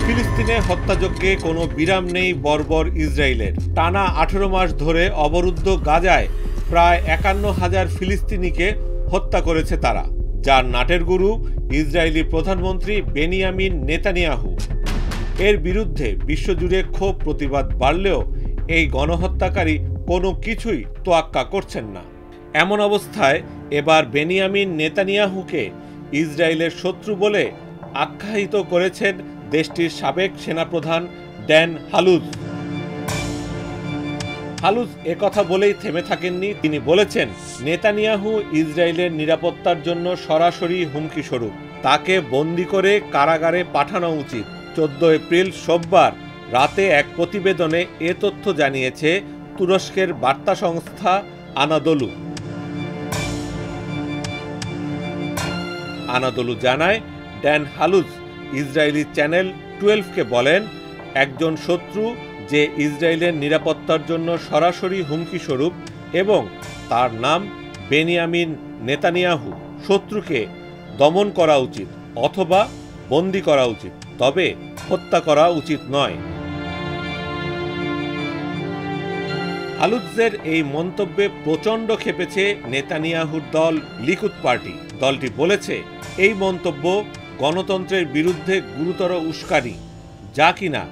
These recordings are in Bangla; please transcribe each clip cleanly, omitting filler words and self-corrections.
ফিলিস্তিনে হত্যাযজ্ঞে কোনো বিরাম নেই বর্বর ইসরায়েলের। টানা 18 মাস ধরে অবরুদ্ধ গাজায় প্রায় 51,000 ফিলিস্তিনিকে হত্যা করেছে তারা, যার নাটের গুরু ইসরায়েলি প্রধানমন্ত্রী বেনিয়ামিন নেতানিয়াহু। এর বিরুদ্ধে বিশ্বজুড়ে ক্ষোভ প্রতিবাদ বাড়লেও এই গণহত্যাকারী কোনো কিছুই তোয়াক্কা করছেন না। এমন অবস্থায় এবার বেনিয়ামিন নেতানিয়াহুকে ইসরায়েলের শত্রু বলে আখ্যায়িত করেছেন দেশটির সাবেক সেনাপ্রধান ড্যান হালুজ। হালুজ একথা বলেই থেমে থাকেননি, তিনি বলেছেন নেতানিয়াহু ইসরায়েলের নিরাপত্তার জন্য সরাসরি হুমকি স্বরূপ। তাকে বন্দী করে কারাগারে পাঠানো উচিত। 14 এপ্রিল সোমবার রাতে এক প্রতিবেদনে এ তথ্য জানিয়েছে তুরস্কের বার্তা সংস্থা আনাদোলু। আনাদোলু জানায়, ড্যান হালুজ ইসরায়েলি চ্যানেল 12কে বলেন, একজন শত্রু যে ইসরায়েলের নিরাপত্তার জন্য সরাসরি হুমকি স্বরূপ এবং তার নাম বেনিয়ামিন নেতানিয়াহু। শত্রুকে দমন করা উচিত অথবা বন্দী করা উচিত, তবে হত্যা করা উচিত নয়। হালুজের এই মন্তব্যে প্রচণ্ড ক্ষেপেছে নেতানিয়াহুর দল লিকুদ পার্টি। দলটি বলেছে এই মন্তব্য গণতন্ত্রের বিরুদ্ধে গুরুতর উস্কানি, যা কিনা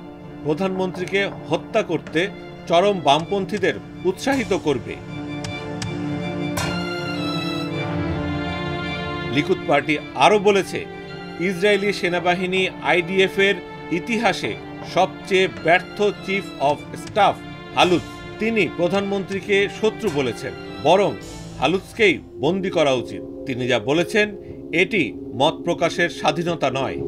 প্রধানমন্ত্রীকে হত্যা করতে চরম বামপন্থীদের উৎসাহিত করবে। লিকুদ পার্টি আরও বলেছে, ইসরায়েলি সেনাবাহিনী IDF এর ইতিহাসে সবচেয়ে ব্যর্থ চিফ অফ স্টাফ হালুজ। তিনি প্রধানমন্ত্রীকে শত্রু বলেছেন, বরং হালুজকেই বন্দী করা উচিত। তিনি যা বলেছেন এটি মত প্রকাশের স্বাধীনতা নয়।